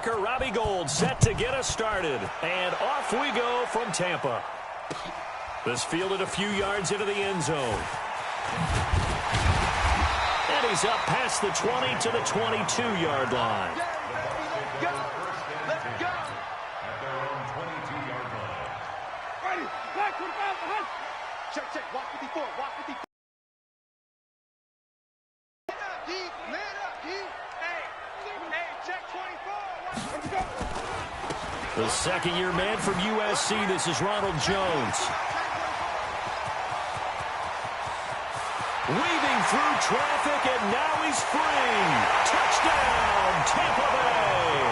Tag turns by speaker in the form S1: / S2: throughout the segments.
S1: kicker, Robbie Gould, set to get us started. And off we go from Tampa. This fielded a few yards into the end zone. And he's up past the 20 to the 22-yard line.
S2: Let's go. At their own 22-yard line. Ready. Check. Walk 54. Walk 54.
S1: The second-year man from USC, this is Ronald Jones. Weaving through traffic, and now he's free. Touchdown, Tampa Bay.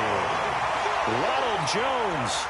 S1: Ronald Jones.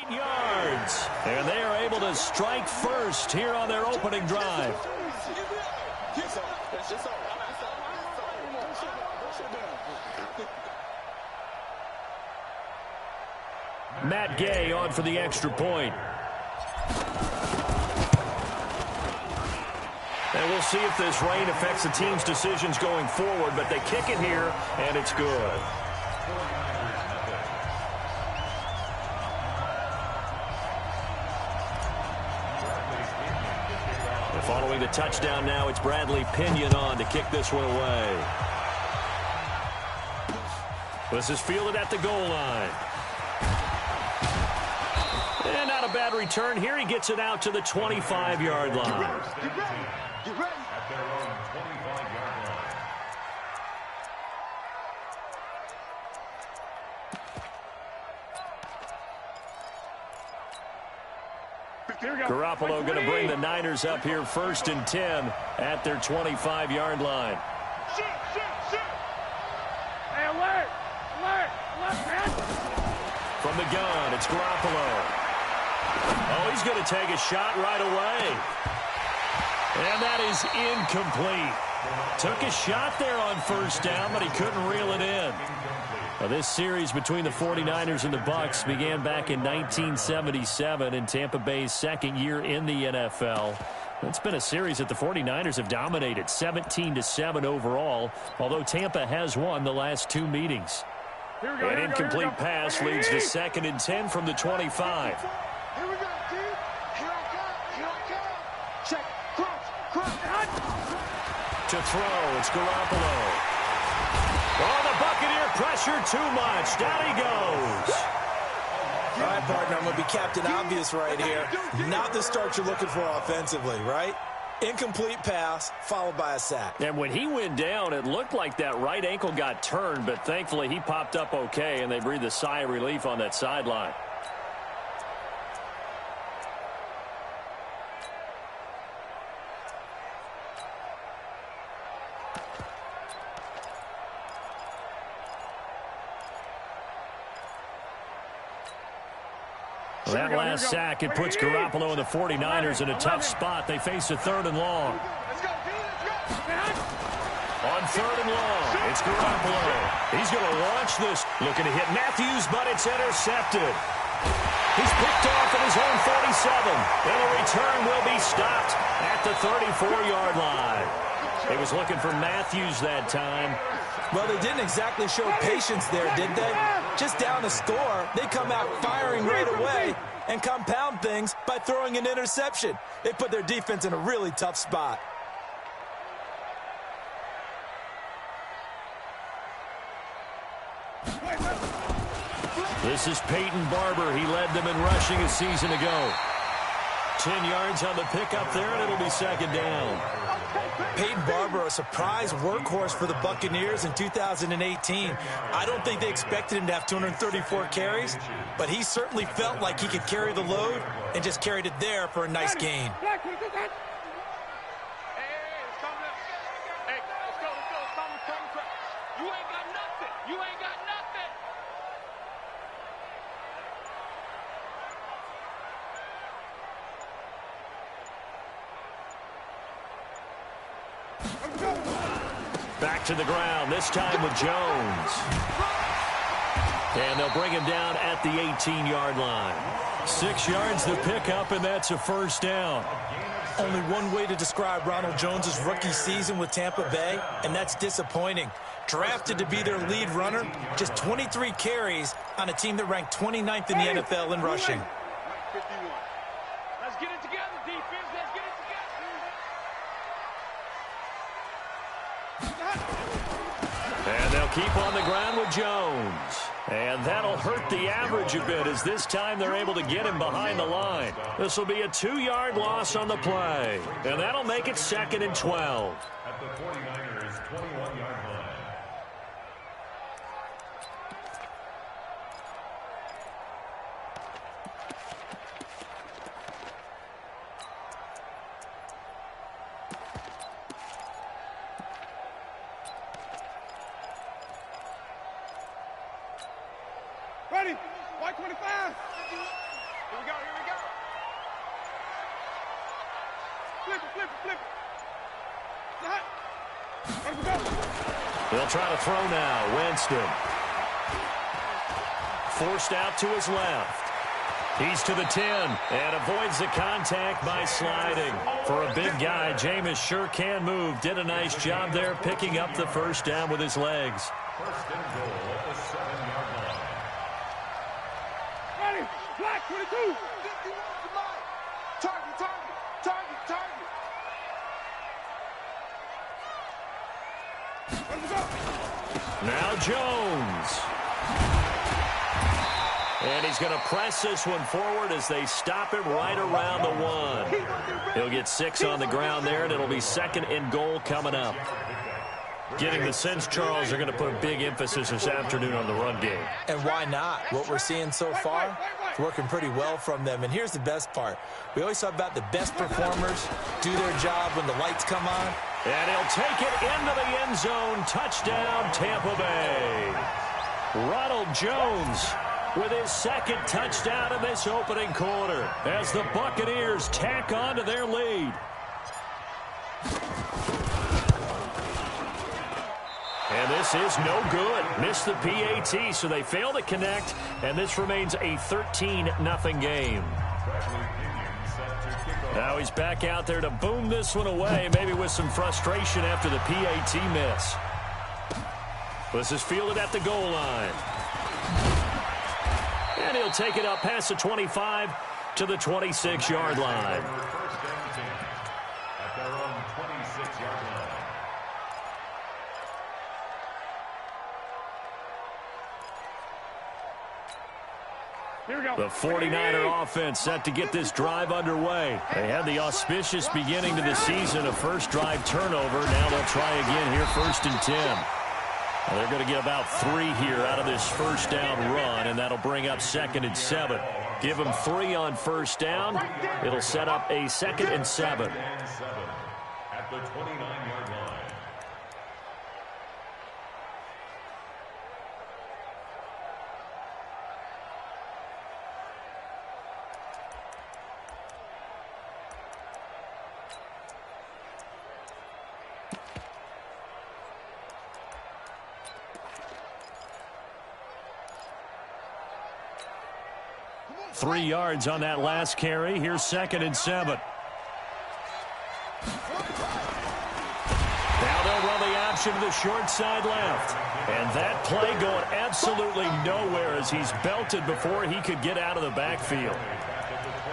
S1: Yards, and they are able to strike first here on their opening drive. Matt Gay on for the extra point. And we'll see if this rain affects the team's decisions going forward, but they kick it here, and it's good. Following the touchdown now, it's Bradley Pinion on to kick this one away. This is fielded at the goal line. And not a bad return here. He gets it out to the 25-yard line.
S2: Get ready. At their own 25-yard line.
S1: Garoppolo going to bring the Niners up here 1st and 10 at their 25-yard line.
S2: Hey, alert, man.
S1: From the gun, it's Garoppolo. Oh, he's going to take a shot right away. And that is incomplete. Took a shot there on 1st down, but he couldn't reel it in. Now, this series between the 49ers and the Bucs began back in 1977 in Tampa Bay's second year in the NFL. It's been a series that the 49ers have dominated, 17-7 overall, although Tampa has won the last 2 meetings. An incomplete pass leads to 2nd and 10 from the 25.
S2: Here we go, dude. Here I come. Check. Cross.
S1: To throw, it's Garoppolo. Oh, the Buccaneer pressure too much. Down he goes.
S3: All right, partner, I'm going to be Captain Obvious right here. Not the start you're looking for offensively, right? Incomplete pass, followed by a sack.
S1: And when he went down, it looked like that right ankle got turned, but thankfully he popped up okay, and they breathed a sigh of relief on that sideline. That last sack, it puts Garoppolo and the 49ers in a tough spot. They face a 3rd and long. On 3rd and long, it's Garoppolo. He's going to launch this. Looking to hit Matthews, but it's intercepted. He's picked off at his own 47. And the return will be stopped at the 34-yard line. He was looking for Matthews that time.
S3: Well, they didn't exactly show patience there, did they? Just down to score, they come out firing right away. and compound things by throwing an interception. They put their defense in a really tough spot.
S1: This is Peyton Barber. He led them in rushing a season ago. 10 yards on the pickup there, and it'll be second down.
S3: Peyton Barber, a surprise workhorse for the Buccaneers in 2018. I don't think they expected him to have 234 carries, but he certainly felt like he could carry the load and just carried it there for a nice gain.
S1: Back to the ground, this time with Jones. And they'll bring him down at the 18-yard line. 6 yards to pick up, and that's a first down.
S3: Only one way to describe Ronald Jones' rookie season with Tampa Bay, and that's disappointing. Drafted to be their lead runner, just 23 carries on a team that ranked 29th in the NFL in rushing.
S2: Let's get it together, defense. Let's get it together.
S1: And they'll keep on the ground with Jones. And that'll hurt the average a bit as this time they're able to get him behind the line. This will be a 2-yard loss on the play. And that'll make it 2nd and 12.
S4: At the 49ers' 21-yard line.
S2: Ready? White 25. Here we go, here we go. Flip it, flip it, flip it. Here we go.
S1: They'll try to throw now. Winston. Forced out to his left. He's to the 10 and avoids the contact by sliding. For a big guy, Jameis sure can move. Did a nice job there picking up the first down with his legs.
S4: First and goal at the 7-yard line.
S2: Ready? Black 22. Target, target, target, target. Here we go.
S1: Now Jones. And he's going to press this one forward as they stop him right around the 1. He'll get 6 on the ground there, and it'll be 2nd and goal coming up. Getting the sense, Charles, they're going to put a big emphasis this afternoon on the run game.
S3: And why not? What we're seeing so far, it's working pretty well from them. And here's the best part. We always talk about the best performers do their job when the lights come on.
S1: And he'll take it into the end zone. Touchdown, Tampa Bay. Ronald Jones with his 2nd touchdown in this opening quarter as the Buccaneers tack on to their lead. And this is no good. Missed the PAT, so they fail to connect, and this remains a 13-0 game. Now he's back out there to boom this one away, maybe with some frustration after the PAT miss. This is fielded at the goal line. And he'll take it up past the 25 to the 26-yard line.
S4: First and 10 at their own 26-yard line.
S2: Here we go.
S1: The 49er offense set to get this drive underway. They had the auspicious beginning to the season, a first drive turnover. Now they'll try again here, 1st and 10. Well, they're going to get about 3 here out of this first down run, and that'll bring up 2nd and 7. Give them 3 on first down. It'll set up a 2nd and 7.
S4: At the 29-yard line.
S1: Three yards on that last carry. Here's 2nd and 7. Now they'll run the option to the short side left. And that play going absolutely nowhere as he's belted before he could get out of the backfield.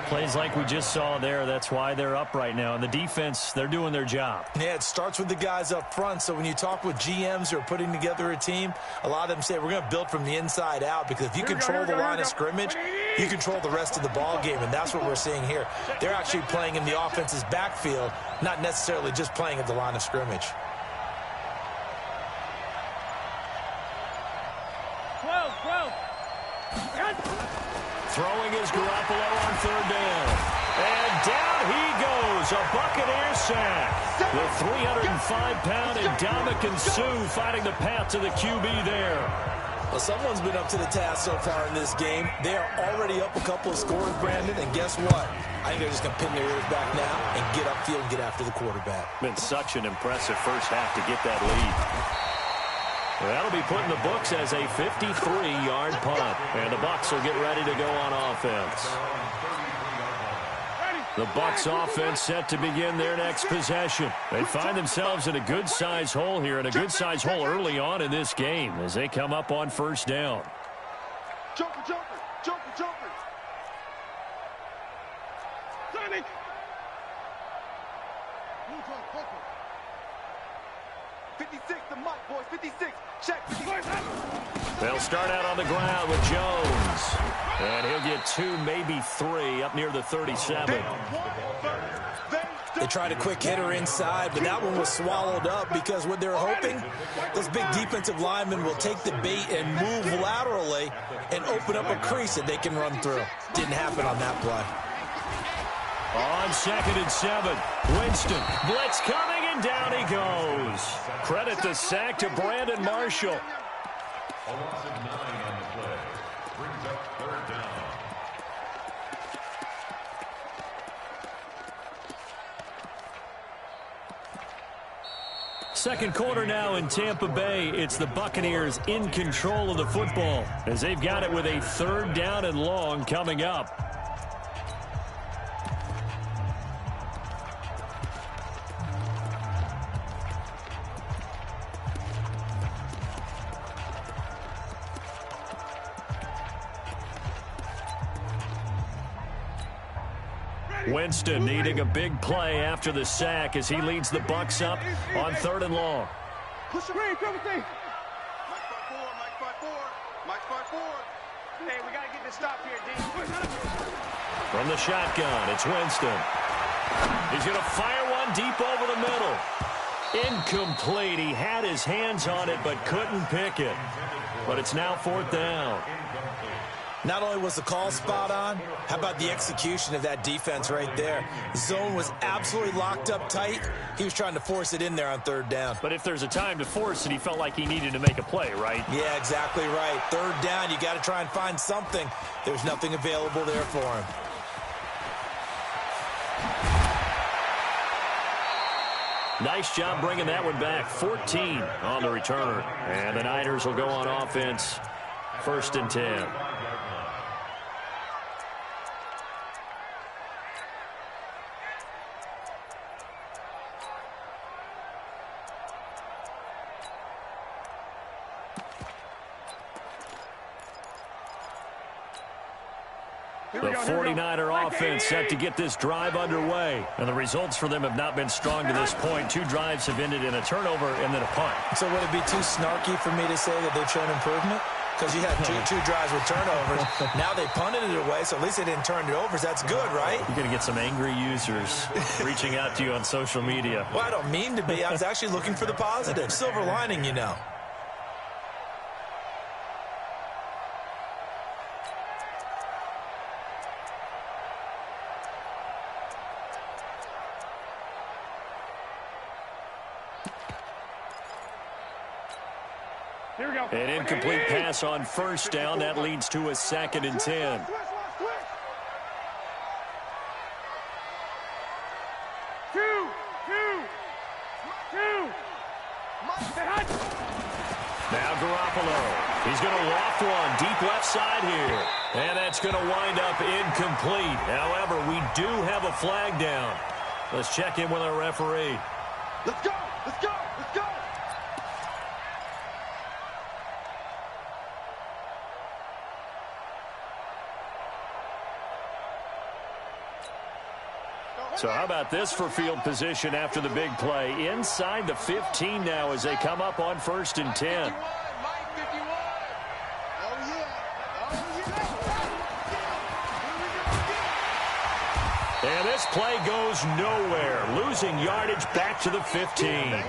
S1: Plays like we just saw there. That's why they're up right now. And the defense, they're doing their job.
S3: Yeah, it starts with the guys up front. So when you talk with GMs who are putting together a team, a lot of them say we're going to build from the inside out, because if you control the line of scrimmage, you control the rest of the ball game, and that's what we're seeing here. They're actually playing in the offense's backfield, not necessarily just playing at the line of scrimmage.
S2: 12.
S1: Throwing is Garoppolo on third down. And down he goes. A Buccaneer sack. The 305-pound Ndamukong Suh fighting the path to the QB there.
S3: Well, someone's been up to the task so far in this game. They are already up a couple of scores, Brandon, and guess what? I think they're just going to pin their ears back now and get upfield and get after the quarterback.
S1: Been such an impressive first half to get that lead. Well, that'll be put in the books as a 53-yard punt. And the Bucs will get ready to go on offense. The Bucs offense set to begin their next possession. They find themselves in a good-sized hole here, and a good-sized hole early on in this game as they come up on first down.
S2: Jumper. Turning. 56, the mic, boys. 56. Check.
S1: They'll start out on the ground with Jones. And he'll get 2, maybe 3, up near the 37.
S3: They tried a quick hitter inside, but that one was swallowed up because what they're hoping, those big defensive linemen will take the bait and move laterally and open up a crease that they can run through. Didn't happen on that play.
S1: On 2nd and 7, Winston. Blitz coming, and down he goes. Credit the sack to Brandon Marshall.
S4: A loss of 9 on the play. Brings up third down.
S1: Second quarter now in Tampa Bay. It's the Buccaneers in control of the football as they've got it with a 3rd down and long coming up. Winston needing a big play after the sack as he leads the Bucs up on 3rd and long.
S2: Push the ring, everything. Mike 5-4. Hey, we got to get this stop here, D.
S1: From the shotgun, it's Winston. He's going to fire one deep over the middle. Incomplete. He had his hands on it but couldn't pick it. But it's now 4th down.
S3: Not only was the call spot on, how about the execution of that defense right there? The zone was absolutely locked up tight. He was trying to force it in there on 3rd down.
S1: But if there's a time to force it, he felt like he needed to make a play, right?
S3: Yeah, exactly right. 3rd down, you got to try and find something. There's nothing available there for him.
S1: Nice job bringing that one back. 14 on the return. And the Niners will go on offense. 1st and 10. The 49er offense set to get this drive underway. And the results for them have not been strong to this point. 2 drives have ended in a turnover and then a punt.
S3: So would it be too snarky for me to say that they've shown improvement? Because you had two drives with turnovers. Now they punted it away, so at least they didn't turn it over. So that's good, right?
S1: You're going to get some angry users reaching out to you on social media.
S3: Well, I don't mean to be. I was actually looking for the positive. Silver lining, you know.
S1: An incomplete pass on 1st down. That leads to a 2nd and 10. Now Garoppolo. He's going to loft one deep left side here. And that's going to wind up incomplete. However, we do have a flag down. Let's check in with our referee.
S2: Let's go.
S1: So how about this for field position after the big play? Inside the 15 now as they come up on 1st and 10. And this play goes nowhere. Losing yardage back to the 15.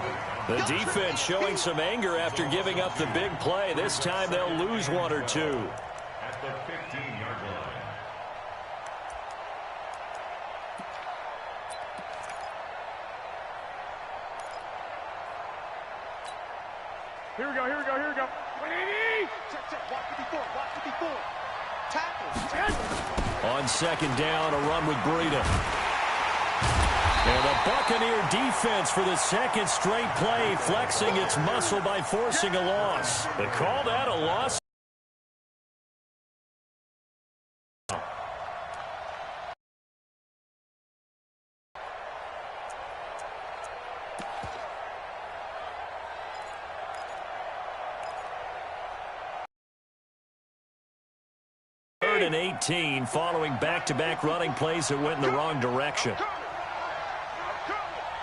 S1: The defense showing some anger after giving up the big play. This time they'll lose 1 or 2.
S4: At the 15-yard line.
S2: Here we go. Check. Watch 54. Tackle.
S1: On 2nd down, a run with Breida. And the Buccaneer defense for the 2nd straight play, flexing its muscle by forcing a loss. They call that a loss. Third and 18, following back-to-back running plays that went in the wrong direction.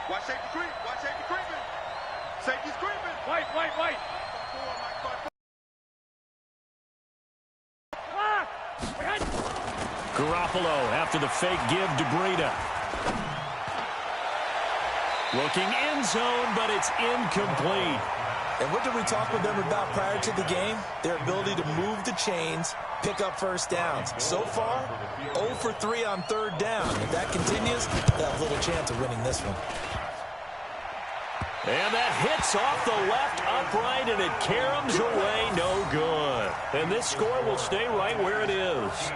S2: Watch safety creeping. Safety's creeping. Wait.
S1: Garoppolo after the fake give to Breida. Looking end zone, but it's incomplete.
S3: And what did we talk with them about prior to the game? Their ability to move the chains, pick up first downs. So far, 0 for 3 on 3rd down. If that continues, they'll have little chance of winning this one.
S1: And that hits off the left upright, and it caroms away, no good. And this score will stay right where it is.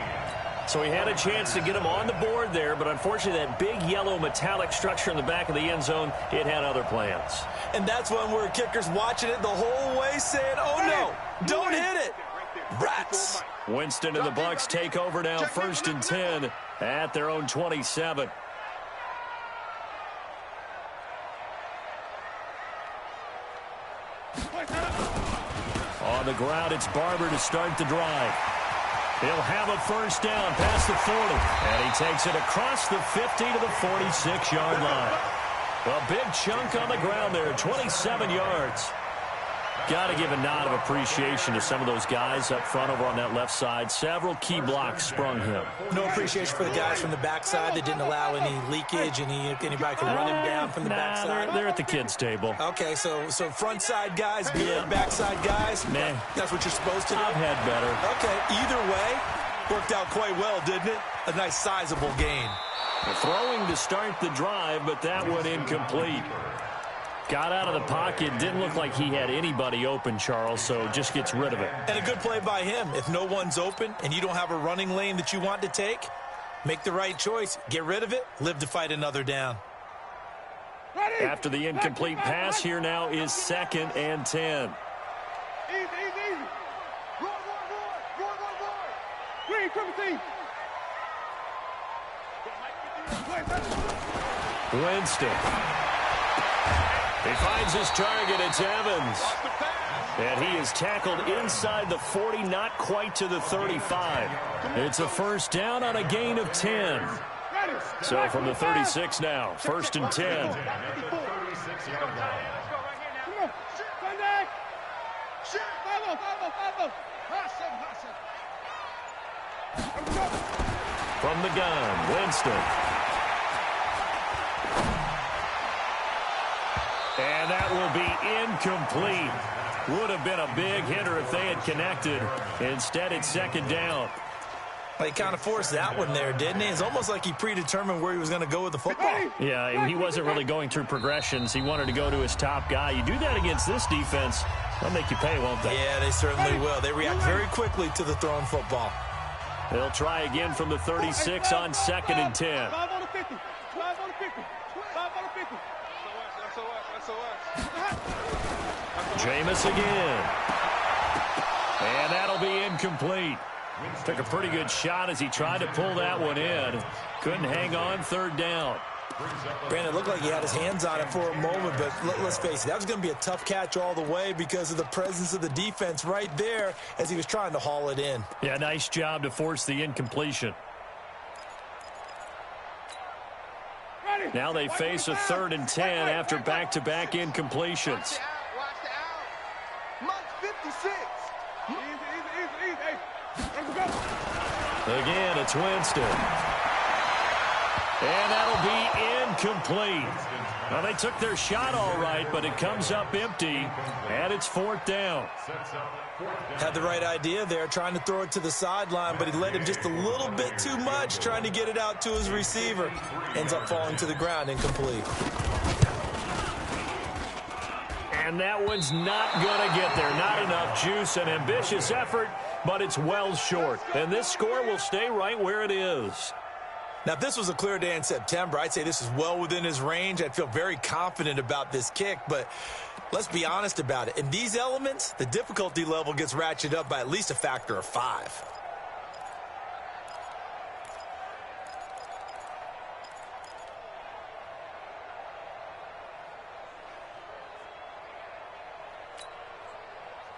S1: So he had a chance to get him on the board there, but unfortunately that big yellow metallic structure in the back of the end zone, it had other plans.
S3: And that's when we're kickers watching it the whole way saying, oh no, don't hit it. Rats.
S1: Winston and the Bucs take over now, 1st and 10 at their own 27. On the ground, it's Barber to start the drive. He'll have a 1st down past the 40. And he takes it across the 50 to the 46-yard line. A big chunk on the ground there, 27 yards. Got to give a nod of appreciation to some of those guys up front over on that left side. Several key blocks sprung him.
S3: No appreciation for the guys from the backside that didn't allow any leakage, anybody could run him down from the backside.
S1: They're at the kids' table.
S3: Okay, so front side guys, good, backside guys.
S1: Man,
S3: that's what you're supposed to do.
S1: I've had better.
S3: Okay, either way, worked out quite well, didn't it? A nice sizable gain.
S1: Throwing to start the drive, but that one incomplete. Got out of the pocket. Didn't look like he had anybody open, Charles, so just gets rid of it.
S3: And a good play by him. If no one's open and you don't have a running lane that you want to take, make the right choice. Get rid of it. Live to fight another down.
S1: After the incomplete pass, here now is 2nd and 10.
S2: Easy. Roar. Green, triple T.
S1: Winston. He finds his target. It's Evans. And he is tackled inside the 40, not quite to the 35. It's a 1st down on a gain of 10. So from the 36 now, 1st and 10. From the gun, Winston. And that will be incomplete. Would have been a big hitter if they had connected. Instead, it's 2nd down.
S3: Well, he kind of forced that one there, didn't he? It's almost like he predetermined where he was going to go with the football.
S1: Yeah, he wasn't really going through progressions. He wanted to go to his top guy. You do that against this defense, they'll make you pay, won't they?
S3: Yeah, they certainly will. They react very quickly to the thrown football.
S1: They'll try again from the 36 on 2nd and 10.
S2: 5 on the 50. 5 on the 50. 5 on the 50.
S1: Jameis again. And that'll be incomplete. Took a pretty good shot as he tried to pull that one in. Couldn't hang on, 3rd down.
S3: Brandon, it looked like he had his hands on it for a moment, but let's face it, that was going to be a tough catch all the way because of the presence of the defense right there as he was trying to haul it in.
S1: Yeah, nice job to force the incompletion. Now they face a 3rd and 10 after back-to-back incompletions.
S2: Watch the out. Mike 56.
S1: Again, it's Winston. And that'll be incomplete. Well, they took their shot all right, but it comes up empty, and it's 4th down.
S3: Had the right idea there, trying to throw it to the sideline, but he led him just a little bit too much, trying to get it out to his receiver. Ends up falling to the ground, incomplete.
S1: And that one's not going to get there. Not enough juice, an ambitious effort, but it's well short. And this score will stay right where it is.
S3: Now, if this was a clear day in September, I'd say this is well within his range. I'd feel very confident about this kick, but let's be honest about it. In these elements, the difficulty level gets ratcheted up by at least a factor of 5.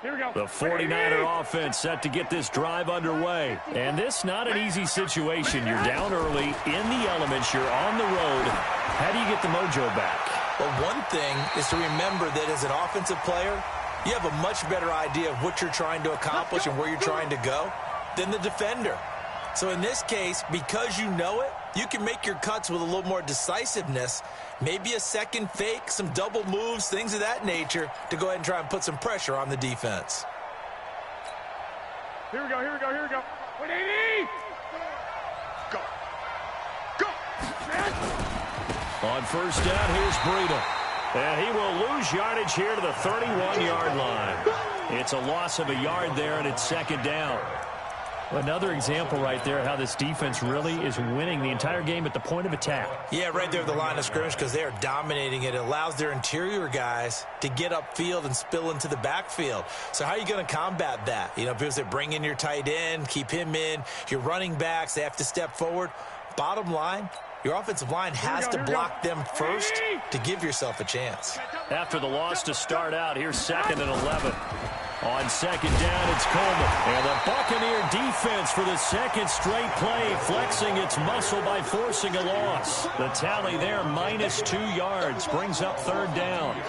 S2: Here we go.
S1: The 49er offense set to get this drive underway. And this not an easy situation. You're down early, in the elements, you're on the road. How do you get the mojo back?
S3: Well, one thing is to remember that as an offensive player, you have a much better idea of what you're trying to accomplish and where you're trying to go than the defender. So in this case, because you know it, you can make your cuts with a little more decisiveness, maybe a second fake, some double moves, things of that nature, to go ahead and try and put some pressure on the defense.
S2: Here we go. 180. Go. Go.
S1: On 1st down, here's Breida. And he will lose yardage here to the 31-yard line. It's a loss of a yard there, and it's 2nd down. Another example right there how this defense really is winning the entire game at the point of attack. Yeah, right there at the line of scrimmage, because they are dominating it. It allows their interior guys to get upfield and spill into the backfield. So how are you going to combat that? You know, because they bring in your tight end, keep him in, your running backs, they have to step forward. Bottom line, your offensive line has to block them first to give yourself a chance. After the loss to start out, here's 2nd and 11. On 2nd down, it's Coleman. And the Buccaneer defense for the 2nd straight play, flexing its muscle by forcing a loss. The tally there, minus 2 yards, brings up 3rd down.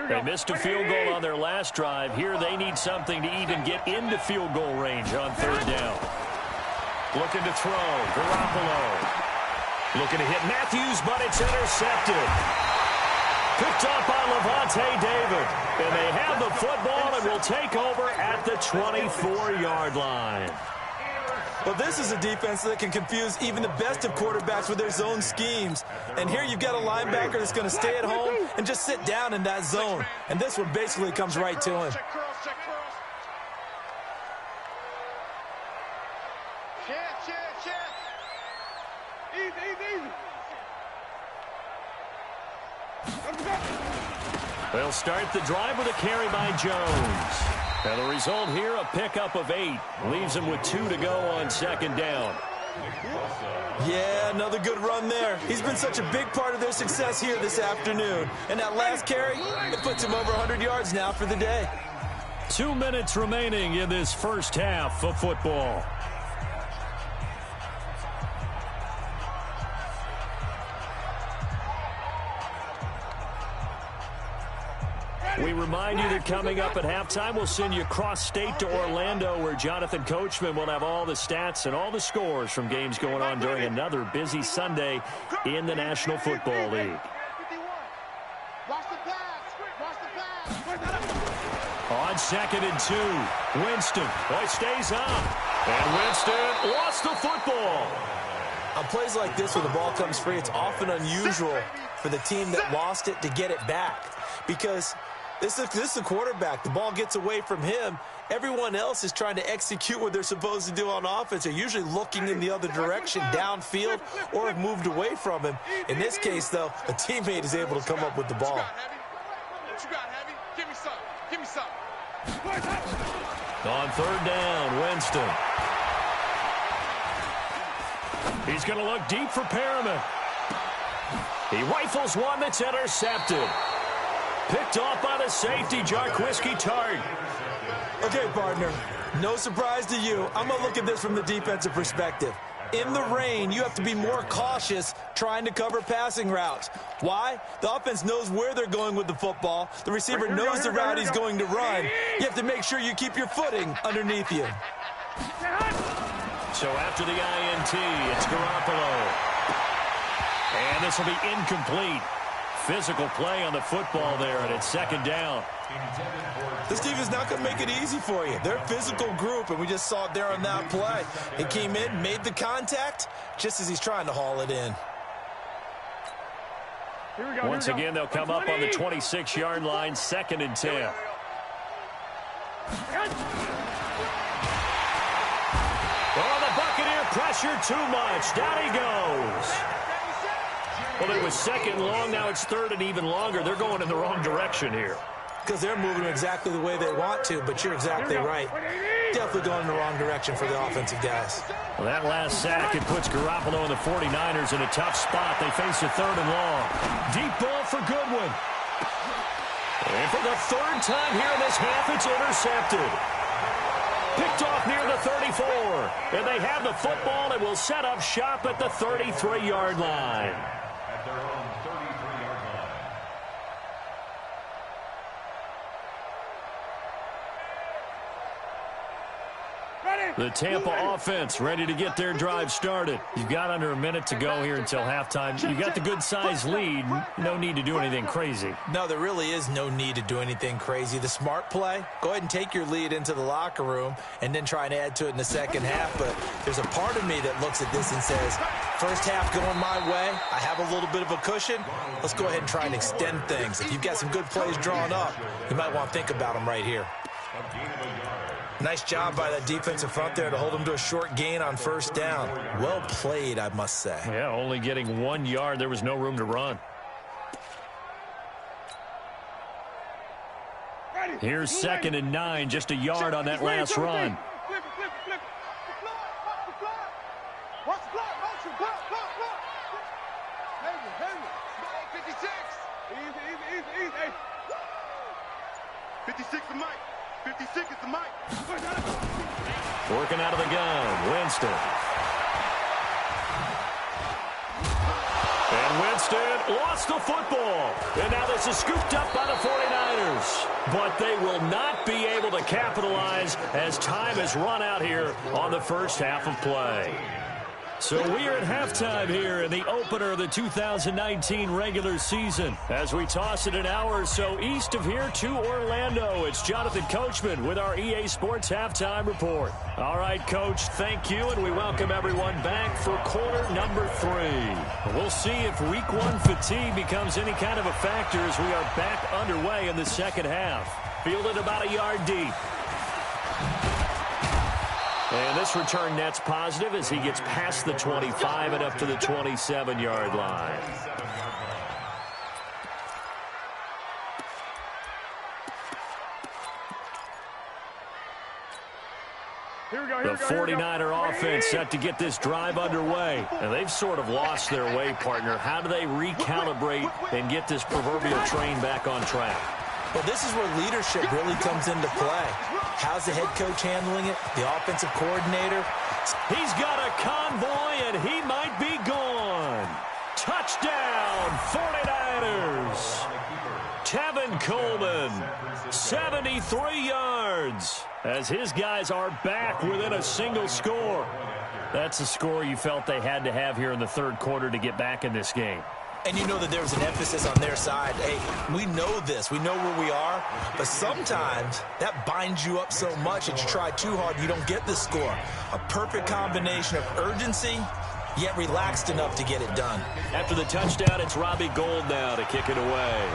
S1: They missed a field goal on their last drive. Here they need something to even get into field goal range on 3rd down. Looking to throw. Garoppolo. Looking to hit Matthews, but it's intercepted. Picked up by Levante David. And they have the football and will take over at the 24-yard line.
S3: Well, this is a defense that can confuse even the best of quarterbacks with their zone schemes. And here you've got a linebacker that's going to stay at home and just sit down in that zone. And this one basically comes right to him.
S2: Check cross. Check. Easy.
S1: They'll start the drive with a carry by Jones. And the result here, a pickup of 8. Leaves him with 2 to go on 2nd down.
S3: Yeah, another good run there. He's been such a big part of their success here this afternoon. And that last carry, it puts him over 100 yards now for the day.
S1: 2 minutes remaining in this first half of football. We remind you that coming up at halftime, we'll send you cross-state to Orlando, where Jonathan Coachman will have all the stats and all the scores from games going on during another busy Sunday in the National Football League.
S2: Watch the pass.
S1: On 2nd and 2, Winston. Boy, stays up. And Winston lost the football.
S3: On plays like this where the ball comes free, it's often unusual for the team that lost it to get it back. Because this is the quarterback. The ball gets away from him. Everyone else is trying to execute what they're supposed to do on offense. They're usually looking in the other direction, downfield, or have moved away from him. In this case, though, a teammate is able to come up with the ball.
S2: What you got, Heavy? Give me some.
S1: On 3rd down, Winston. He's going to look deep for Perriman. He rifles one that's intercepted. Picked off by the safety, Jarquiski Tart.
S3: Okay, partner, no surprise to you. I'm going to look at this from the defensive perspective. In the rain, you have to be more cautious trying to cover passing routes. Why? The offense knows where they're going with the football. The receiver knows the route he's going to run. You have to make sure you keep your footing underneath you.
S1: So after the INT, it's Garoppolo. And this will be incomplete. Physical play on the football there, and it's second down.
S3: This team is not going to make it easy for you. They're a physical group, and we just saw it there on that play. He came in, made the contact, just as he's trying to haul it in.
S1: Once again, they'll come up on the 26-yard line, 2nd and 10. Oh, the Buccaneer pressure too much. Down he goes. Well, it was 2nd long. Now it's 3rd and even longer. They're going in the wrong direction here.
S3: Because they're moving exactly the way they want to, but you're exactly right. Definitely going in the wrong direction for the offensive guys.
S1: Well, that last sack, it puts Garoppolo and the 49ers in a tough spot. They face a 3rd and long. Deep ball for Goodwin. And for the 3rd time here in this half, it's intercepted. Picked off near the 34. And they have the football and will set up shop at the 33-yard line.
S4: At their own 33-yard line.
S1: The Tampa offense ready to get their drive started. You've got under a minute to go here until halftime. You've got the good-sized lead. No need to do anything crazy.
S3: No, there really is no need to do anything crazy. The smart play, go ahead and take your lead into the locker room and then try and add to it in the second half. But there's a part of me that looks at this and says, first half going my way, I have a little bit of a cushion. Let's go ahead and try and extend things. If you've got some good plays drawn up, you might want to think about them right here. Nice job by that defensive front there to hold them to a short gain on first down. Well played, I must say.
S1: Yeah, only getting 1 yard. There was no room to run. Here's 2nd and 9, just a yard on that last run.
S2: Watch the block, motion, block. 56. Easy. 56 to Mike. 56 is the Mike.
S1: Working out of the gun, Winston. And Winston lost the football. And now this is scooped up by the 49ers. But they will not be able to capitalize as time has run out here on the first half of play. So we are at halftime here in the opener of the 2019 regular season. As we toss it an hour or so east of here to Orlando, it's Jonathan Coachman with our EA Sports Halftime Report. All right, Coach, thank you, and we welcome everyone back for quarter number 3. We'll see if week 1 fatigue becomes any kind of a factor as we are back underway in the second half. Fielded about a yard deep. And this return net's positive as he gets past the 25 and up to the 27-yard line. The 49er offense set to get this drive underway. And they've sort of lost their way, partner. How do they recalibrate and get this proverbial train back on track?
S3: Well, this is where leadership really comes into play. How's the head coach handling it? The offensive coordinator?
S1: He's got a convoy, and he might be gone. Touchdown, 49ers. Tevin Coleman, 73 yards, as his guys are back within a single score. That's a score you felt they had to have here in the third quarter to get back in this game.
S3: And you know that there was an emphasis on their side. Hey, we know this. We know where we are. But sometimes that binds you up so much that you try too hard and you don't get the score. A perfect combination of urgency, yet relaxed enough to get it done.
S1: After the touchdown, it's Robbie Gould now to kick it away.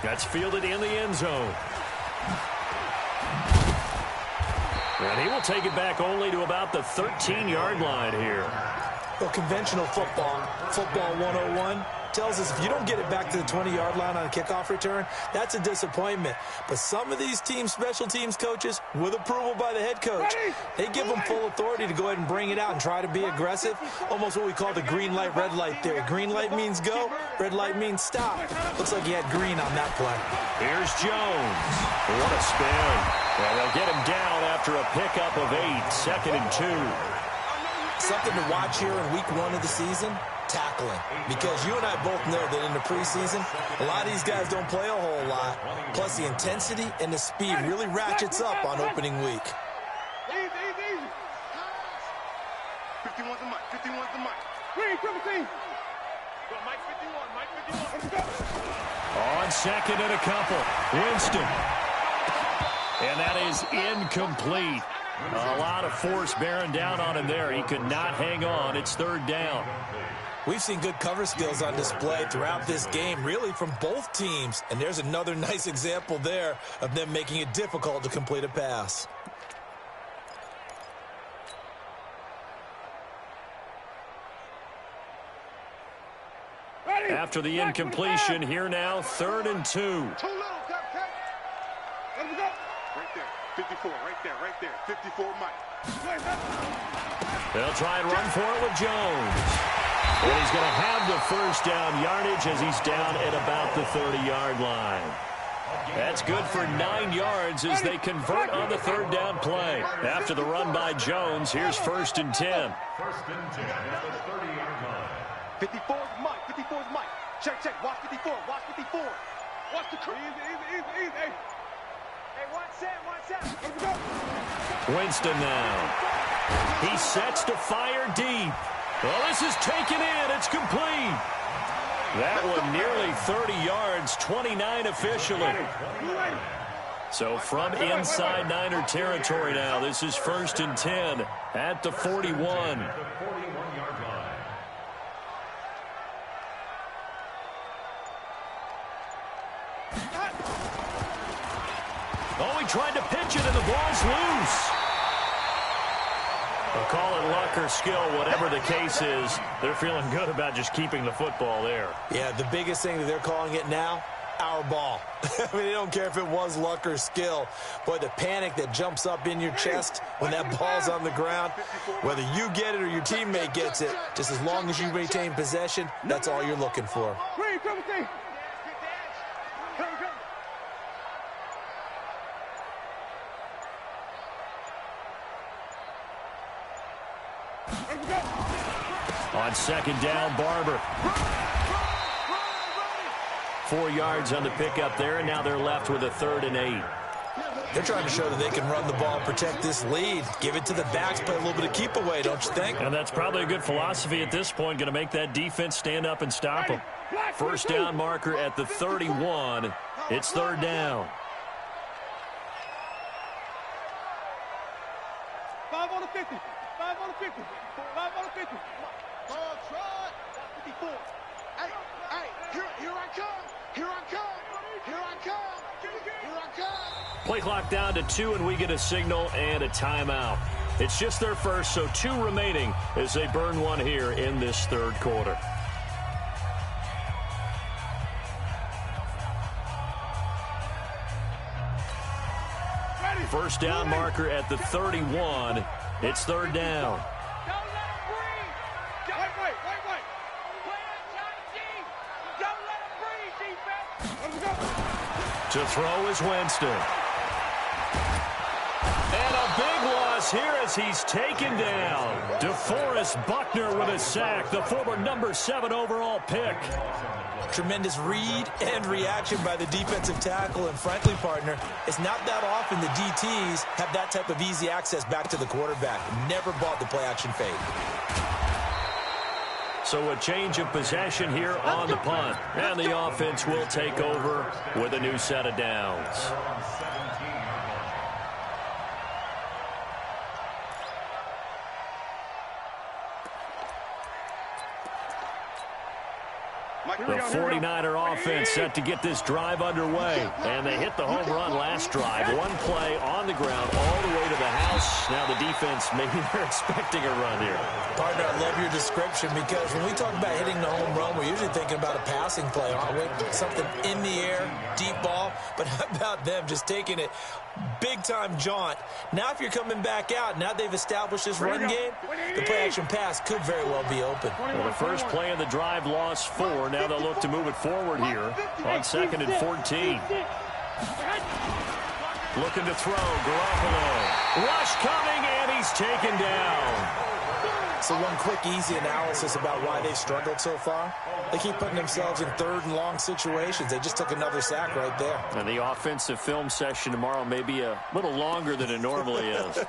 S1: That's fielded in the end zone. And he will take it back only to about the 13-yard line here.
S3: Well, conventional football 101, that tells us if you don't get it back to the 20-yard line on a kickoff return, that's a disappointment. But some of these special teams coaches, with approval by the head coach, they give them full authority to go ahead and bring it out and try to be aggressive, almost what we call the green light, red light theory. Green light means go, red light means stop. Looks like he had green on that play.
S1: Here's Jones. What a spin. And they'll get him down after a pickup of 8, 2nd and 2.
S3: Something to watch here in week 1 of the season, tackling. Because you and I both know that in the preseason, a lot of these guys don't play a whole lot. Plus, the intensity and the speed really ratchets up on opening week.
S2: Easy. 51's the mic. 51's the mic. Green, 17. Go, Mike 51. Mike 51. Let's go.
S1: On 2nd and a couple. Winston. And that is incomplete. A lot of force bearing down on him there. He could not hang on. It's 3rd down.
S3: We've seen good cover skills on display throughout this game, really from both teams. And there's another nice example there of them making it difficult to complete a pass.
S1: After the incompletion, here now, 3rd and 2.
S2: Too little, Cupcake. Let him go. Right there. 54, right there. 54, Mike.
S1: They'll try and run for it with Jones. And he's going to have the 1st down yardage as he's down at about the 30-yard line. That's good for 9 yards as they convert on the 3rd down play. After the run by Jones, here's 1st and 10.
S4: 1st and 10 at the 30-yard line.
S2: 54's Mike. 54's Mike. Check. Watch 54. Watch 54. Watch the crew. Easy. Hey, watch Sam. Let's go.
S1: Winston now. He sets to fire deep. Well, this is taken in. It's complete. That one nearly 30 yards, 29 officially. So from inside Niner territory now, this is 1st and 10 at the 41.
S4: The 41-yard line.
S1: Oh, he tried to pitch it, and the ball's loose. They'll call it luck or skill, whatever the case is. They're feeling good about just keeping the football there.
S3: Yeah, the biggest thing that they're calling it now, our ball. I mean, they don't care if it was luck or skill. Boy, the panic that jumps up in your chest when that ball's on the ground, whether you get it or your teammate gets it, just as long as you maintain possession, that's all you're looking for.
S2: Green, 17.
S1: On 2nd down, Barber. 4 yards on the pickup there, and now they're left with a 3rd and 8.
S3: They're trying to show that they can run the ball, protect this lead, give it to the backs, play a little bit of keep away, don't you think?
S1: And that's probably a good philosophy at this point, going to make that defense stand up and stop them. 1st down marker at the 31. It's 3rd down.
S2: 5 on the 50. 5 on the 50. 5 on the 50. Ball try. 54. Hey, here I come. Here I come. Here I come. Here I come.
S1: Play clock down to 2, and we get a signal and a timeout. It's just their first, so 2 remaining as they burn one here in this 3rd quarter. First down marker at the 31. It's 3rd down.
S2: Don't let him breathe. Wait. Play that deep. Don't let him breathe, defense. Let's go.
S1: To throw is Winston. And a big loss here as he's taken down. DeForest Buckner with a sack, the former number 7 overall pick.
S3: Tremendous read and reaction by the defensive tackle, and frankly, partner, it's not that often the DTs have that type of easy access back to the quarterback. Never bought the play-action fake.
S1: So a change of possession here on the punt, and the offense will take over with a new set of downs. The 49er offense set to get this drive underway. And they hit the home run last drive. One play on the ground all the way to of the house. Now the defense, maybe they're expecting a run here.
S3: Partner, I love your description because when we talk about hitting the home run, we're usually thinking about a passing play, aren't we? Something in the air, deep ball. But how about them just taking it big-time jaunt? Now if you're coming back out, now they've established this run game, the play-action pass could very well be open.
S1: Well, the first play of the drive lost 4. Now they'll look to move it forward here on 2nd and 14. Looking to throw, Garoppolo. Rush coming, and he's taken down.
S3: So one quick, easy analysis about why they've struggled so far. They keep putting themselves in 3rd and long situations. They just took another sack right there.
S1: And the offensive film session tomorrow may be a little longer than it normally is.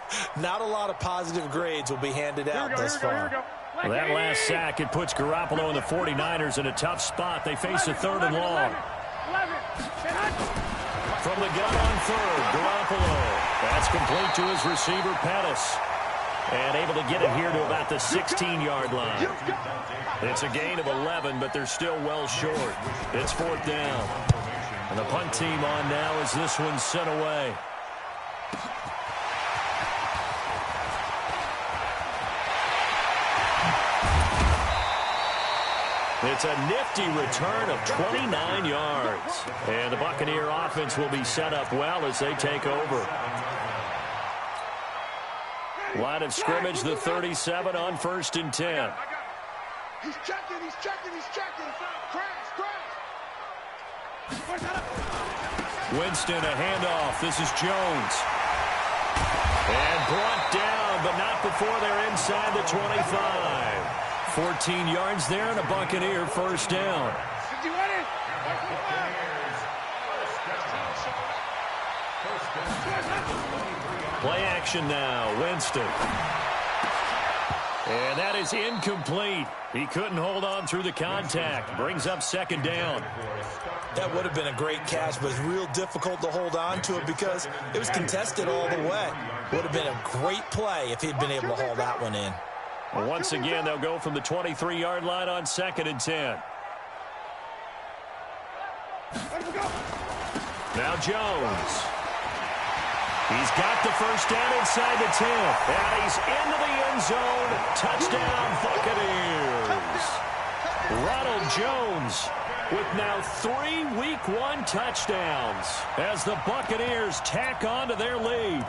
S3: Not a lot of positive grades will be handed out thus far.
S1: Well, that last sack, it puts Garoppolo and the 49ers in a tough spot. They face a 3rd and long. From the gun on 3rd, Garoppolo. That's complete to his receiver, Pettis. And able to get it here to about the 16-yard line. It's a gain of 11, but they're still well short. It's 4th down. And the punt team on now as this one's sent away. It's a nifty return of 29 yards. And the Buccaneer offense will be set up well as they take over. Line of scrimmage, the 37 on 1st and 10.
S2: He's checking. Crash.
S1: Winston, a handoff. This is Jones. And brought down, but not before they're inside the 25. 14 yards there and a Buccaneer 1st down. Play action now, Winston. And that is incomplete. He couldn't hold on through the contact. Brings up 2nd down.
S3: That would have been a great catch, but it's real difficult to hold on to it because it was contested all the way. Would have been a great play if he'd been able to haul that one in.
S1: Well, once again, they'll go from the 23-yard line on 2nd and 10. Now Jones. He's got the 1st down inside the 10. And he's into the end zone. Touchdown, Buccaneers. Ronald Jones with now 3 Week 1 touchdowns as the Buccaneers tack on to their lead.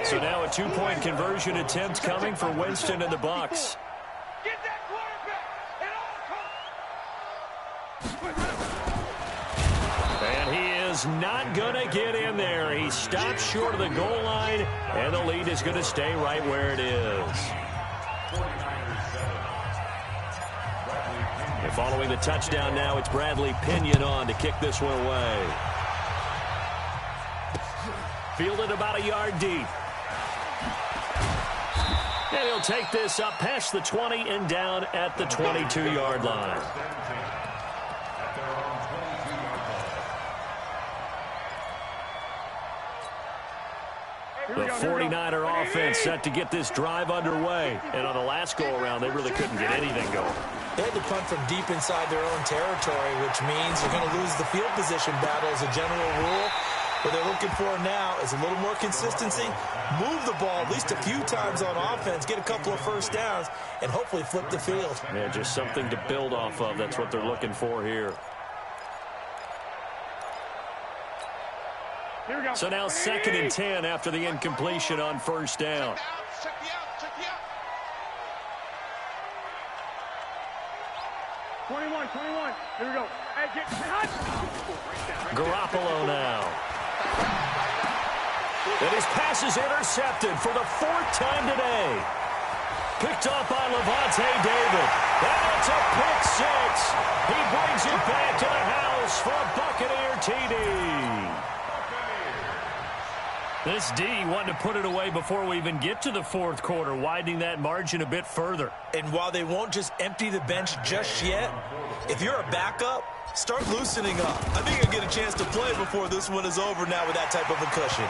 S1: So now a 2-point conversion attempt coming for Winston and the Bucs.
S2: Get that quarterback at all costs.
S1: And he is not going to get in there. He stopped short of the goal line, and the lead is going to stay right where it is. And following the touchdown now, it's Bradley Pinion on to kick this one away. Fielded about a yard deep. And he'll take this up past the 20 and down at the 22-yard line. The 49er offense set to get this drive underway. And on the last go-around, they really couldn't get anything going.
S3: They had to punt from deep inside their own territory, which means you're going to lose the field position battle as a general rule. What they're looking for now is a little more consistency, move the ball at least a few times on offense, get a couple of 1st downs, and hopefully flip the field.
S1: Yeah, just something to build off of. That's what they're looking for here.
S2: Here we go.
S1: So now 2nd and 10 after the incompletion on 1st down.
S2: Check the out. 21. Here we go. Hey, get hot.
S1: Garoppolo now. And his pass is intercepted for the 4th time today. Picked off by Levante David. That's a pick 6. He brings it back to the house for a Buccaneer TD. This D wanted to put it away before we even get to the 4th quarter, widening that margin a bit further.
S3: And while they won't just empty the bench just yet, if you're a backup, start loosening up. I think you'll get a chance to play before this one is over now with that type of a cushion.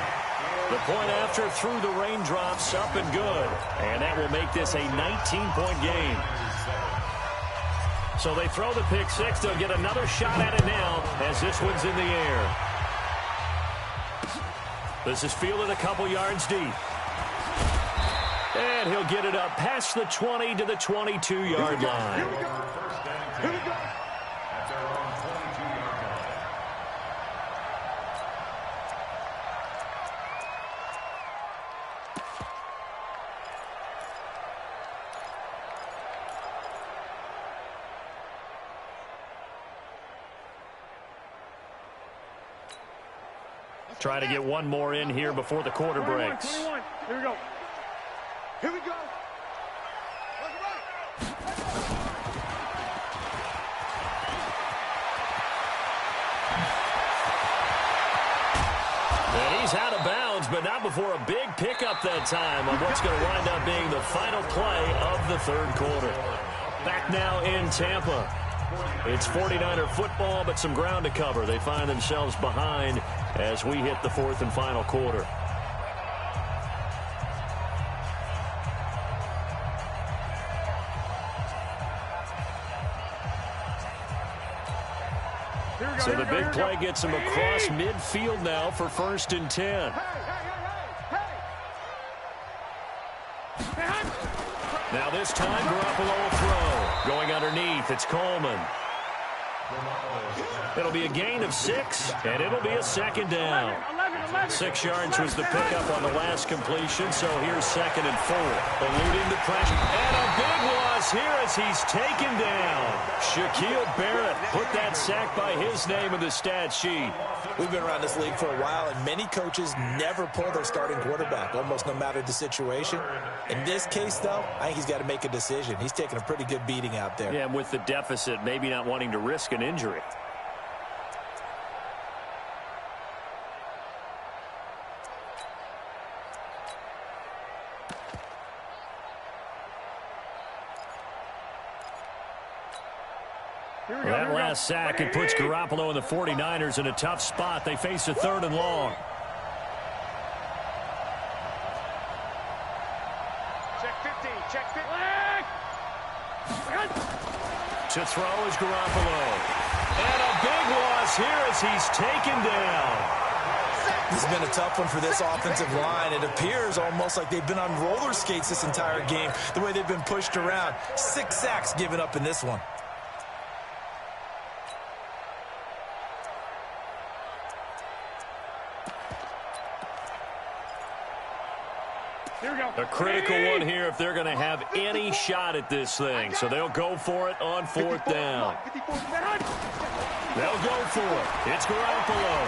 S1: The point after through the raindrops, up and good. And that will make this a 19-point game. So they throw the pick six. They'll get another shot at it now as this one's in the air. This is fielded a couple yards deep. And he'll get it up past the 20 to the 22-yard line.
S2: Here we go. Here we go.
S4: At their own 22-yard line.
S1: Try to get one more in here before the quarter breaks.
S2: 21. Here we go. Here we go.
S1: And he's out of bounds, but not before a big pickup that time on what's going to wind up being the final play of the third quarter. Back now in Tampa. It's 49er football, but some ground to cover. They find themselves behind as we hit the fourth and final quarter. So the big play gets him across midfield now for 1st and 10. Now this time, Garoppolo will throw. Going underneath, it's Coleman. It'll be a gain of 6, and it'll be a second down. 6 yards was the pickup on the last completion, so here's 2nd and 4. Eluding the pressure. And a big loss here as he's taken down. Shaquille Barrett put that sack by his name in the stat sheet.
S3: We've been around this league for a while, and many coaches never pull their starting quarterback, almost no matter the situation. In this case, though, I think he's got to make a decision. He's taking a pretty good beating out there.
S1: Yeah, and with the deficit, maybe not wanting to risk an injury. That last sack, it puts Garoppolo and the 49ers in a tough spot. They face a 3rd and long.
S2: Check 15. Check 15.
S1: To throw is Garoppolo. And a big loss here as he's taken down.
S3: This has been a tough one for this offensive line. It appears almost like they've been on roller skates this entire game, the way they've been pushed around. 6 sacks given up in this one.
S1: A critical one here if they're going to have any shot at this thing. So they'll go for it on 4th down. They'll go for it. It's Garoppolo.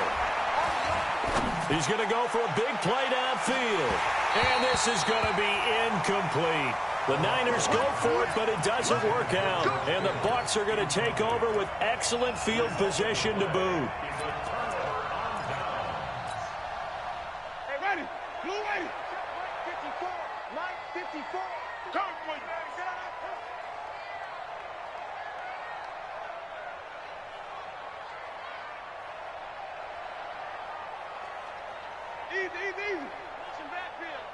S1: He's going to go for a big play downfield. And this is going to be incomplete. The Niners go for it, but it doesn't work out. And the Bucs are going to take over with excellent field position to boot.
S2: Hey, ready. Blue ready. 54. Mike 54. Come with me. Easy. Some backfield.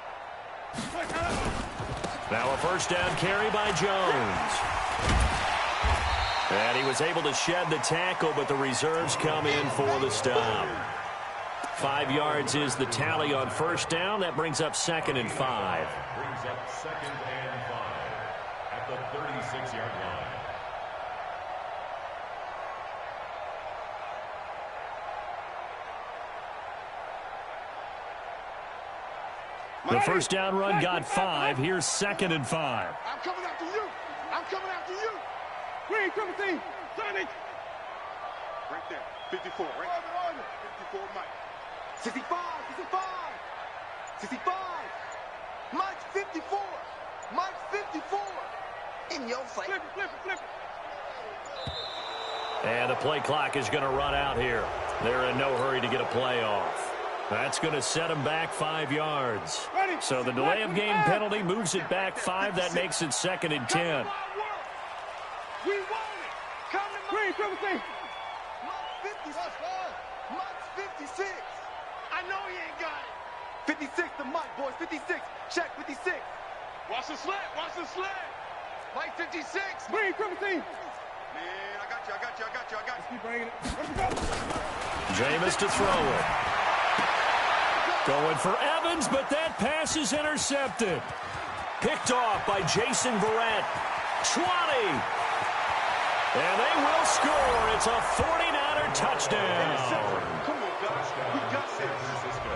S1: Now a 1st down carry by Jones. And he was able to shed the tackle, but the reserves come in for the stop. 5 yards is the tally on 1st down. That brings up 2nd and 5.
S4: Brings up 2nd and 5 at the 36-yard line.
S1: The 1st down run got 5. Here's 2nd and 5.
S2: I'm coming after you. I'm coming after you. Green, triple team. Sonic. Right there. 54. Right there. 54, Mike. 65. Mike 54. Mike 54. In your face. Flip it.
S1: And the play clock is going to run out here. They're in no hurry to get a play off. That's going to set them back 5 yards. So the delay of game penalty moves it back 5. That makes it 2nd and 10.
S2: We want it. Come to Green, triple team. Mike 56. Mike 56. I know he ain't got it. 56 to Mike, boys. 56. Check 56. Watch the slant. Mike 56.
S5: Green, triple team.
S2: Man, I got you.
S5: Keep bringing it. Let's go.
S1: Jameis to throw it. Going for Evans, but that pass is intercepted. Picked off by Jason Verrett. 20. And they will score. It's a 49er touchdown.
S2: Come on, guys. We got this.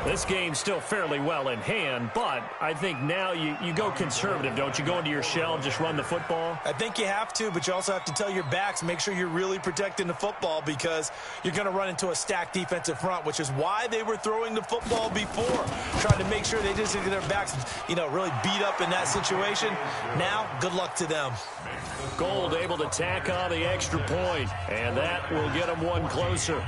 S1: This game's still fairly well in hand, but I think now you go conservative, don't you? Go into your shell and just run the football?
S3: I think you have to, but you also have to tell your backs, make sure you're really protecting the football because you're going to run into a stacked defensive front, which is why they were throwing the football before, trying to make sure they just get their backs, really beat up in that situation. Now, good luck to them.
S1: Gold able to tack on the extra point, and that will get them one closer.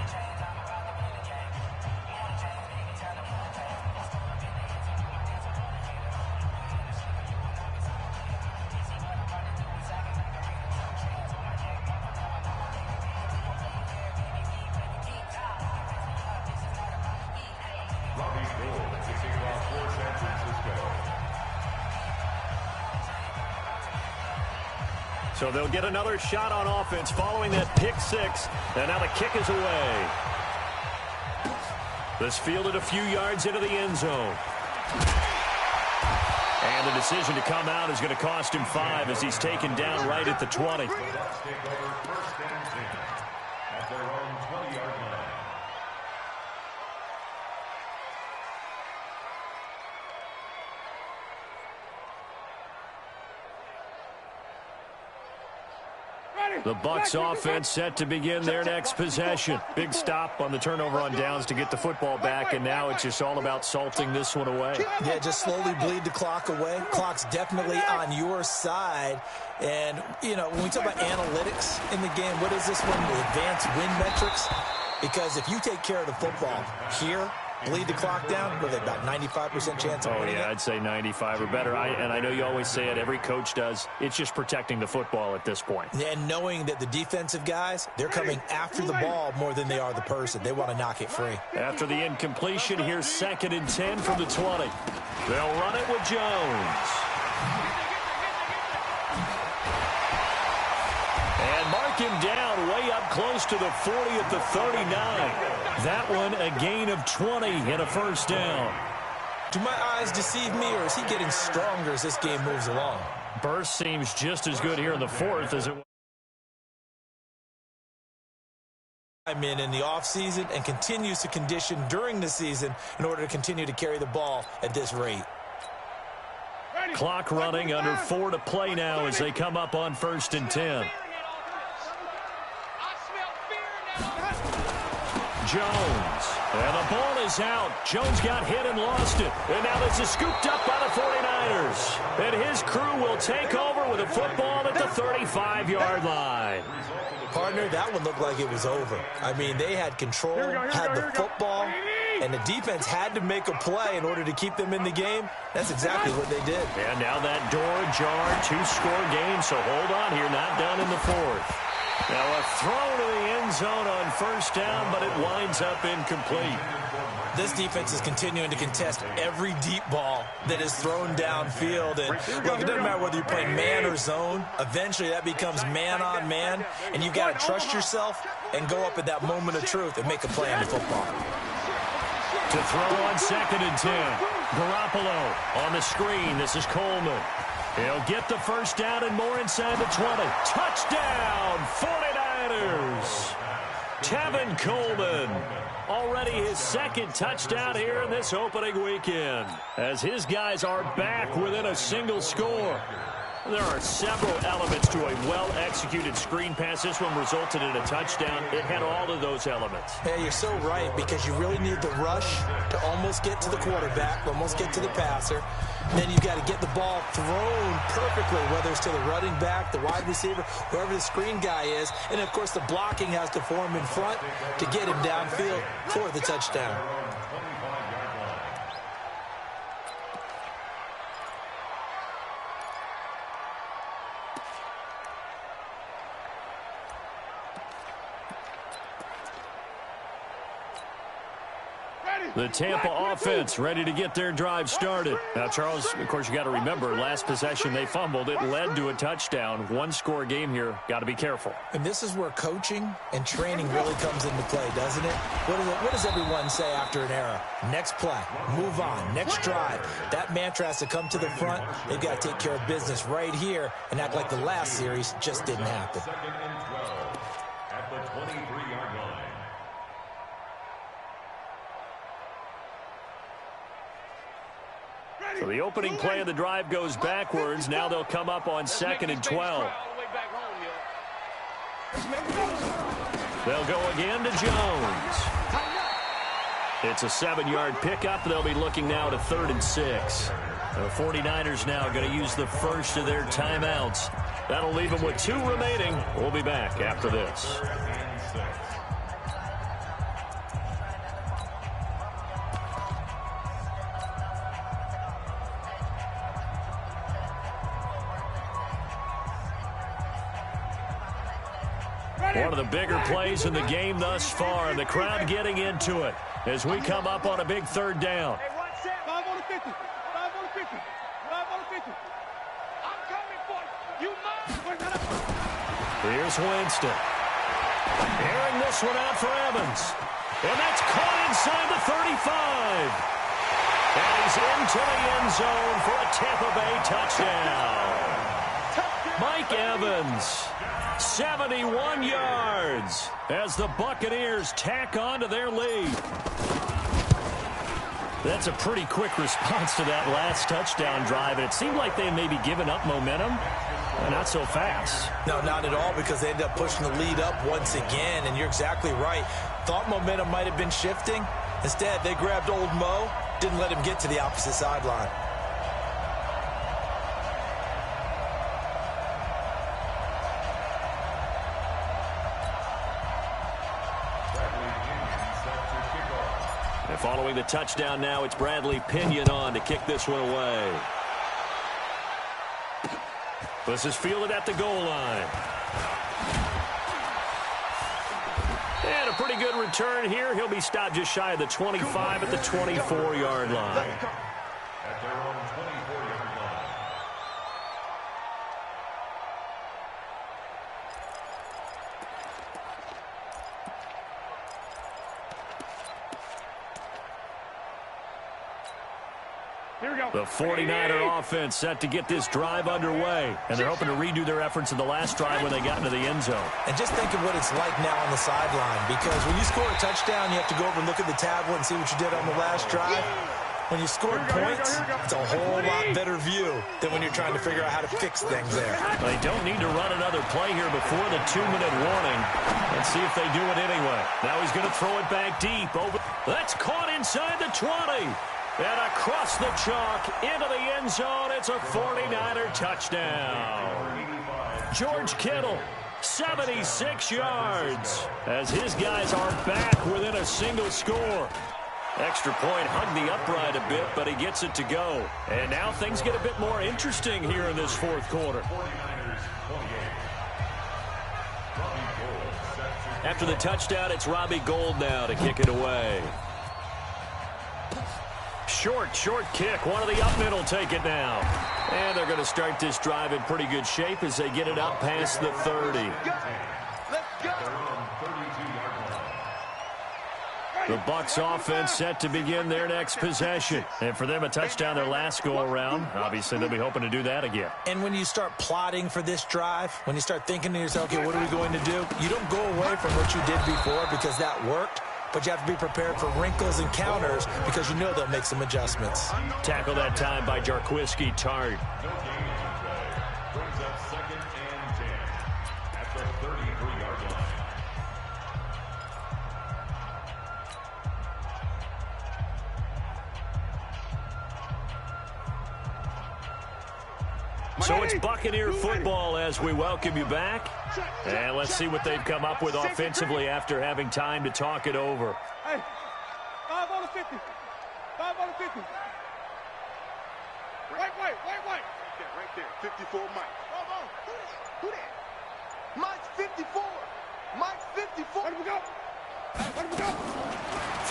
S1: So they'll get another shot on offense following that pick six. And now the kick is away. This fielded a few yards into the end zone. And the decision to come out is going to cost him 5 as he's taken down right at the 20. The Bucs offense set to begin their next possession. Big stop on the turnover on downs to get the football back, and now it's just all about salting this one away.
S3: Yeah, just slowly bleed the clock away. Clock's definitely on your side. And, when we talk about analytics in the game, what is this one? The advanced win metrics? Because if you take care of the football here, bleed the clock down, with about 95% chance of winning it?
S1: I'd say 95 or better. And I know you always say it, every coach does. It's just protecting the football at this point.
S3: And knowing that the defensive guys, they're coming after the ball more than they are the person. They want to knock it free.
S1: After the incompletion, here's 2nd and 10 from the 20. They'll run it with Jones. And mark him down way up close to the 40 at the 39. That one a gain of 20 and a first down.
S3: Do my eyes deceive me, or is he getting stronger as this game moves along?
S1: Burst seems just as good here in the 4th as it was.
S3: I'm in the offseason and continues to condition during the season in order to continue to carry the ball at this rate.
S1: Clock running, under 4 to play now as they come up on 1st and 10. Jones, and the ball is out. Jones got hit and lost it. And now this is scooped up by the 49ers. And his crew will take over with a football at the 35-yard line.
S3: Partner, that one looked like it was over. I mean, they had control, had the football, and the defense had to make a play in order to keep them in the game. That's exactly what they did.
S1: And now that door ajar, 2-score game, so hold on here, not done in the 4th. Now a throw to the end zone on 1st down, but it winds up incomplete.
S3: This defense is continuing to contest every deep ball that is thrown downfield. And look, it doesn't matter whether you're playing man or zone. Eventually that becomes man on man, and you've got to trust yourself and go up at that moment of truth and make a play on the football.
S1: To throw on 2nd and 10. Garoppolo on the screen. This is Coleman. He'll get the first down and more inside the 20. Touchdown, 49ers. Tevin Coleman. Already his 2nd touchdown here in this opening weekend, as his guys are back within a single score. There are several elements to a well-executed screen pass. This one resulted in a touchdown. It had all of those elements.
S3: Yeah, you're so right, because you really need the rush to almost get to the quarterback, almost get to the passer. Then you've got to get the ball thrown perfectly, whether it's to the running back, the wide receiver, whoever the screen guy is. And, of course, the blocking has to form in front to get him downfield for the touchdown.
S1: The Tampa offense ready to get their drive started. Now, Charles, of course, you got to remember, last possession they fumbled. It led to a touchdown. One-score game here. Got to be careful.
S3: And this is where coaching and training really comes into play, doesn't it? What does everyone say after an error? Next play, move on, next drive. That mantra has to come to the front. They've got to take care of business right here and act like the last series just didn't happen.
S4: Second and 12 at the 23-yard line.
S1: So the opening play of the drive goes backwards. Now they'll come up on 2nd and 12. They'll go again to Jones. It's a 7-yard pickup. They'll be looking now to 3rd and 6. The 49ers now going to use the first of their timeouts. That'll leave them with 2 remaining. We'll be back after this. One of the bigger plays in the game thus far, and the crowd getting into it as we come up on a big 3rd down.
S2: 5 on the 50. 5 on the 50. 5 on the 50. I'm coming for you. You must.
S1: Here's Winston. Airing this one out for Evans. And that's caught inside the 35. And he's into the end zone for a Tampa Bay touchdown. Mike Evans, 71 yards as the Buccaneers tack on to their lead. That's a pretty quick response to that last touchdown drive, and it seemed like they may be giving up momentum. Not so fast.
S3: No, not at all, because they ended up pushing the lead up once again, and you're exactly right. Thought momentum might have been shifting. Instead, they grabbed old Mo, didn't let him get to the opposite sideline.
S1: And following the touchdown now, it's Bradley Pinion on to kick this one away. This is fielded at the goal line. And a pretty good return here. He'll be stopped just shy of the 25 at the 24-yard line.
S4: At their own 24-yard line.
S2: Here we go.
S1: The 49er offense set to get this drive underway, and they're hoping to redo their efforts in the last drive when they got into the end zone.
S3: And just think of what it's like now on the sideline, because when you score a touchdown, you have to go over and look at the tablet and see what you did on the last drive. When you scored points, it's a whole lot better view than when you're trying to figure out how to fix things there.
S1: They don't need to run another play here before the 2-minute warning. Let's see if they do it anyway. Now he's going to throw it back deep. That's caught inside the 20. And across the chalk into the end zone, it's a 49er touchdown. George Kittle, 76 yards, as his guys are back within a single score. Extra point hugged the upright a bit, but he gets it to go. And now things get a bit more interesting here in this fourth quarter. After the touchdown, it's Robbie Gould now to kick it away. Short kick. One of the up middle take it now. And they're going to start this drive in pretty good shape as they get it up past the 30. The Bucs offense set to begin their next possession. And for them, a touchdown their last go-around. Obviously, they'll be hoping to do that again.
S3: And when you start plotting for this drive, when you start thinking to yourself, okay, what are we going to do? You don't go away from what you did before because that worked. But you have to be prepared for wrinkles and counters because you know they'll make some adjustments.
S1: Tackle that time by Jarquiski Tart.
S4: Brings up 2nd and 10 at the 33-yard line.
S1: So it's Buccaneer football as we welcome you back. And let's see what they've come up with offensively after having time to talk it over.
S2: Hey, 5 on the 50. 5 on the 50. Right. Right there. 54 Mike. Who that? Mike's 54. Mike's 54. Let him go.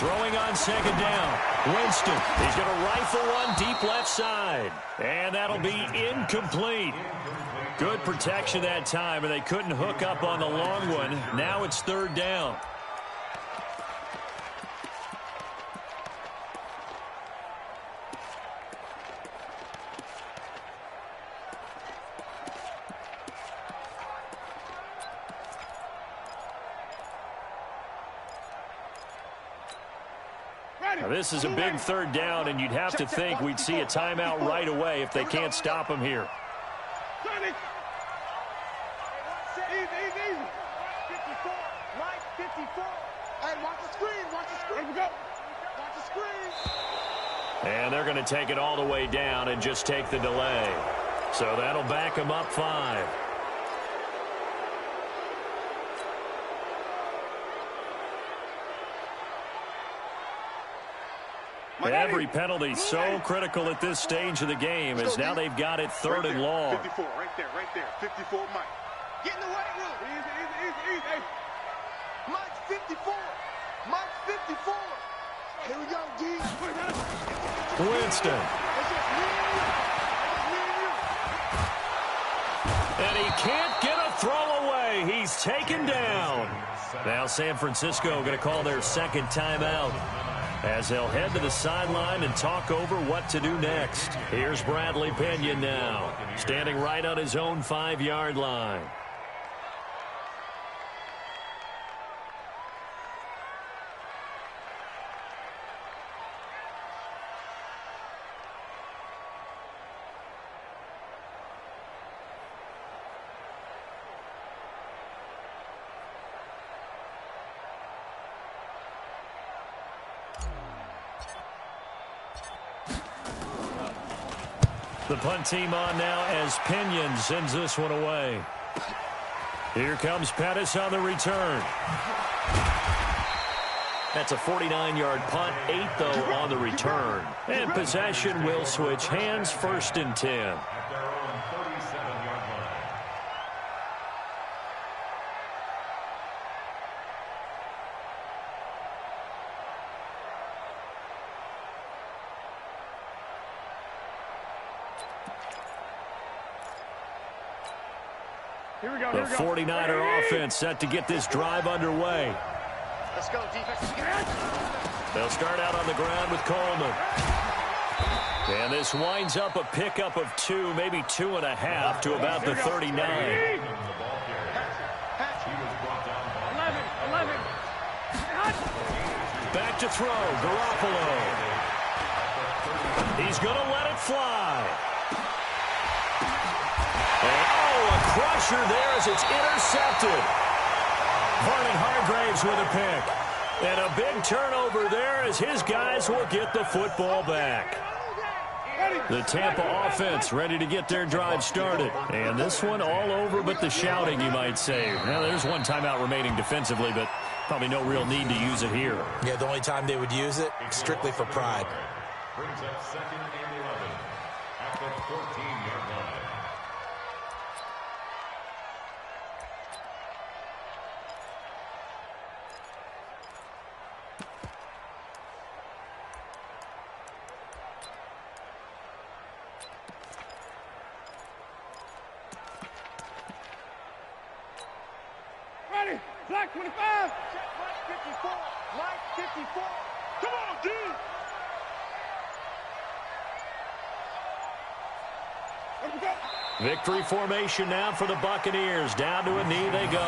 S1: Throwing on second down. Winston, he's going to rifle one deep left side. And that'll be incomplete. Good protection that time, and they couldn't hook up on the long one. Now it's third down. Now, this is a big third down, and you'd have to think we'd see a timeout right away if they can't stop him here.
S2: Easy. 54. Mike, 54. Hey, watch the screen. Watch the screen. Here we go. Watch the screen.
S1: And they're going to take it all the way down and just take the delay. So that'll back them up 5. Every penalty so critical at this stage of the game as now they've got it third and long.
S2: 54, right there. 54, Mike. Get in the weight room. Easy. Hey. Mike, 54. Mike, 54. Here we go, D.
S1: Winston. And he can't get a throw away. He's taken down. Now San Francisco going to call their second timeout, as they'll head to the sideline and talk over what to do next. Here's Bradley Pinion now, standing right on his own 5-yard line. The punt team on now as Pinion sends this one away. Here comes Pettis on the return. That's a 49-yard punt, 8 though on the return. And possession will switch hands, 1st and 10.
S5: Here we go.
S1: The 49er offense set to get this drive underway.
S2: Let's go, defense.
S1: They'll start out on the ground with Coleman. And this winds up a pickup of 2, maybe 2.5 to about the 39.
S5: 11.
S1: Back to throw, Garoppolo. He's going to let it fly. A crusher there as it's intercepted. Vernon Hargraves with a pick. And a big turnover there as his guys will get the football back. The Tampa offense ready to get their drive started. And this one all over but the shouting, you might say. Now, there's one timeout remaining defensively, but probably no real need to use it here.
S3: Yeah, the only time they would use it, strictly for pride.
S4: Brings up 2nd and 11 at the 14-yard line.
S5: Ready. Black 25.
S2: Mike, 54. Mike, 54. Come on, D.
S5: Here we go.
S1: Victory formation now for the Buccaneers. Down to a knee they go.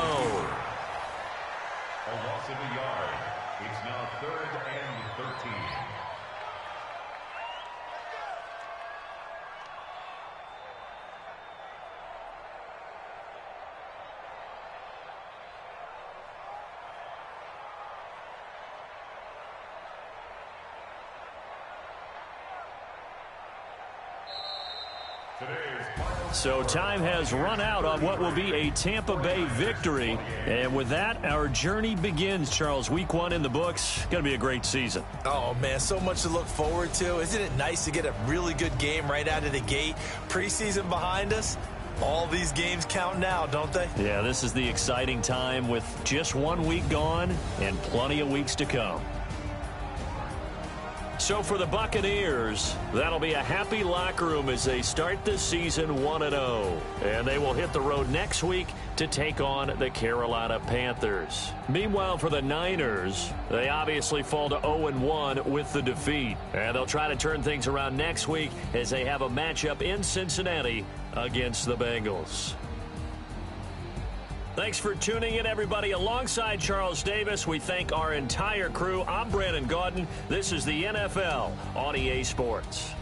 S4: A loss of a yard. It's now 3rd and 13.
S1: So time has run out on what will be a Tampa Bay victory. And with that, our journey begins, Charles. Week 1 in the books. Going to be a great season.
S3: Oh, man, so much to look forward to. Isn't it nice to get a really good game right out of the gate? Preseason behind us. All these games count now, don't they?
S1: Yeah, this is the exciting time with just 1 week gone and plenty of weeks to come. So for the Buccaneers, that'll be a happy locker room as they start the season 1-0. And they will hit the road next week to take on the Carolina Panthers. Meanwhile, for the Niners, they obviously fall to 0-1 with the defeat. And they'll try to turn things around next week as they have a matchup in Cincinnati against the Bengals. Thanks for tuning in, everybody. Alongside Charles Davis, we thank our entire crew. I'm Brandon Gaudin. This is the NFL on EA Sports.